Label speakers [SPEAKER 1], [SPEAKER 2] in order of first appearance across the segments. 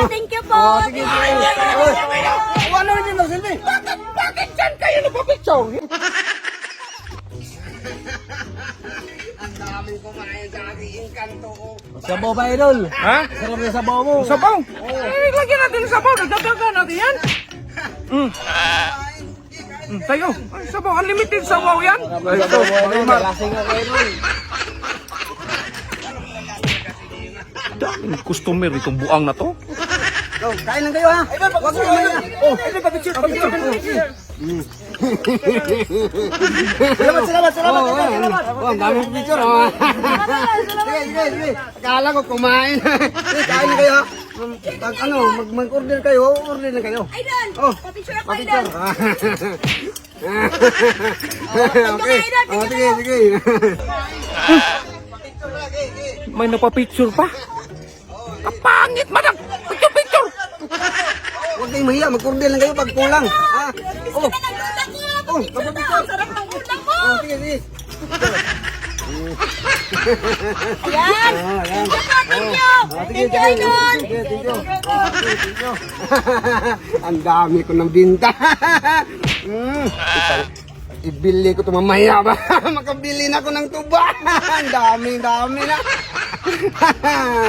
[SPEAKER 1] thank you po.
[SPEAKER 2] Sige, sige. Wala na dyan daw, Silvi.
[SPEAKER 3] Bakit dyan kayo nagpapicture?
[SPEAKER 2] Ang daming kumain sa aking kanto ko.
[SPEAKER 4] Sabaw ba, idol?
[SPEAKER 3] Ha?
[SPEAKER 4] Sarap na sabaw mo.
[SPEAKER 3] Sabaw? Eh, lagyan natin ng sabaw. Nagdadagan natin yan. Tayo. Ay, sabaw. Unlimited sabaw yan. Ay, ito. Marimar.
[SPEAKER 4] Lasing ako, idol.
[SPEAKER 3] Daming customer itong buang na to.
[SPEAKER 2] Oh, kain lang kayo ha. Huwag mo kumain.
[SPEAKER 3] Oh, ito pa-picture.
[SPEAKER 2] Salamat. Oh, ang daming picture. Oh. Sige. Akala ko kumain. Sige, kain na kayo ha. Pag ano, mag-order kayo, order na kayo.
[SPEAKER 1] Idol,
[SPEAKER 2] Oh,
[SPEAKER 1] papicture ako,
[SPEAKER 2] Papicture.
[SPEAKER 1] Idol.
[SPEAKER 2] Okay. Oh, sige.
[SPEAKER 3] May napapicture pa. Kapangit man ang picture.
[SPEAKER 2] Huwag kayong mahiya, mag-order lang kayo pag kulang. Ha? Oh,
[SPEAKER 1] Oh, papicture. Sarap ng ulam mo.
[SPEAKER 2] oh, sige.
[SPEAKER 1] Ayan.
[SPEAKER 2] Ayan.
[SPEAKER 1] Thank you. Thank you, Idol.
[SPEAKER 2] Thank you. Ang dami ko ng binta. Ibili ko ito mamaya ba? Makabili na ako ng tuba. Ang dami na.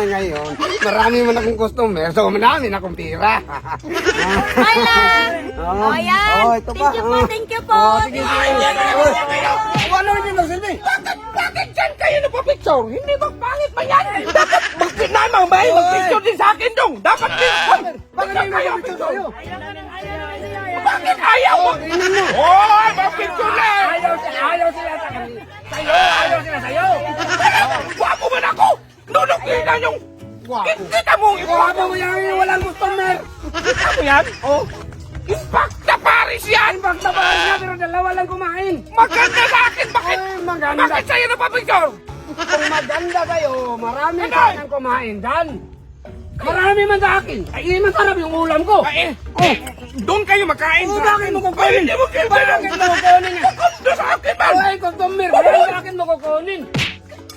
[SPEAKER 2] Ngayon, marami man akong customer, so marami na akong pira.
[SPEAKER 1] Bye lang. Oh, yan.
[SPEAKER 2] Oh, ito pa.
[SPEAKER 1] Thank you po.
[SPEAKER 2] Oh, sige. Wala na dyan daw, Silvi.
[SPEAKER 3] Bakit dyan kayo nagpapicture? Hindi ba pangit ba yan? Bakit naman ba mag-picture din sa akin dong? Dapat din.
[SPEAKER 2] Bakit may mag-picture sa'yo?
[SPEAKER 3] Bakit ayaw mo? Hoy, mag-picture lang.
[SPEAKER 2] Ayaw sila sa'yo.
[SPEAKER 3] Wapo man ako. Nunukita yung... Kita mo.
[SPEAKER 2] Iwapo mo yan, walang customer.
[SPEAKER 3] Kita mo yan? Oh. Impacta Paris yan.
[SPEAKER 2] Bakta ba niya, pero dalawa lang kumain.
[SPEAKER 3] Maganda sa akin. Bakit?
[SPEAKER 2] Ay, maganda.
[SPEAKER 3] Bakit sa'yo nagpapicture?
[SPEAKER 2] Kung maganda kayo, marami sa akin kumain dan. Marami man sa akin. Ay, masarap yung ulam ko.
[SPEAKER 3] Ay, doon kayo makain
[SPEAKER 2] Oh,
[SPEAKER 3] sa
[SPEAKER 2] bakit
[SPEAKER 3] akin.
[SPEAKER 2] mo kukunin?
[SPEAKER 3] Hindi mo
[SPEAKER 2] Bakit mo kukunin yan?
[SPEAKER 3] Maganda sa akin man.
[SPEAKER 2] Ay, customer, bakit mo kukunin?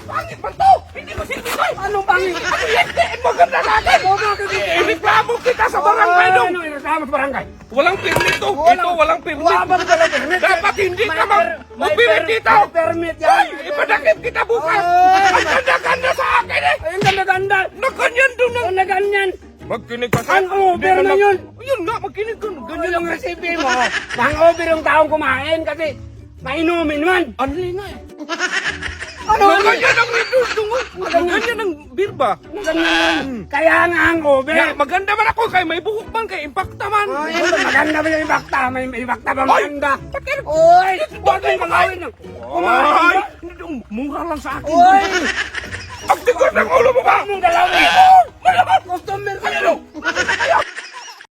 [SPEAKER 3] Pangit man to. Hindi mo sinigay.
[SPEAKER 2] Anong pangit?
[SPEAKER 3] Ano yan? Maganda sa akin.
[SPEAKER 2] Oh, bakit hindi?
[SPEAKER 3] Reklamo kita sa barangay dong.
[SPEAKER 2] Ano, inasama sa barangay?
[SPEAKER 3] Walang permit to. Ito, walang permit.
[SPEAKER 2] Wabang ka lang permit.
[SPEAKER 3] Dapat hindi ka
[SPEAKER 2] May
[SPEAKER 3] mag-permit dito.
[SPEAKER 2] may permit yan.
[SPEAKER 3] Ay, ipadakip kita bukas.
[SPEAKER 2] Ay.
[SPEAKER 3] Ang ganda-ganda sa akin eh.
[SPEAKER 2] Ay, ang ganda-ganda.
[SPEAKER 3] Naganyan doon na.
[SPEAKER 2] O na ganyan.
[SPEAKER 3] Magkinig ka
[SPEAKER 2] Ang over na yun.
[SPEAKER 3] Yun nga, magkinig ka.
[SPEAKER 2] Ganyan
[SPEAKER 3] Ganyan
[SPEAKER 2] ang
[SPEAKER 3] lang.
[SPEAKER 2] recipe mo. Hangover yung taong kumain kasi mainumin man.
[SPEAKER 3] Anli nga eh.
[SPEAKER 2] Ano?
[SPEAKER 3] Ganyan ang reduce dong. Ganyan ang beer ba?
[SPEAKER 2] Ganyan. Kaya nga hangover.
[SPEAKER 3] Kaya maganda man ako kay may buhok man kay impacta man.
[SPEAKER 2] Ay, maganda ba yung ibakta? May ibakta ba
[SPEAKER 3] Ay!
[SPEAKER 2] maganda?
[SPEAKER 3] Bakit?
[SPEAKER 2] Oy!
[SPEAKER 3] Huwag
[SPEAKER 2] Bakit
[SPEAKER 3] kang
[SPEAKER 2] kumawin ng... Kumain
[SPEAKER 3] Ay!
[SPEAKER 2] ba?
[SPEAKER 3] Mura lang sa akin.
[SPEAKER 2] Oy!
[SPEAKER 3] Ang tigot ng ulo mo ba?
[SPEAKER 2] Anong galaw mo?
[SPEAKER 3] Malamang!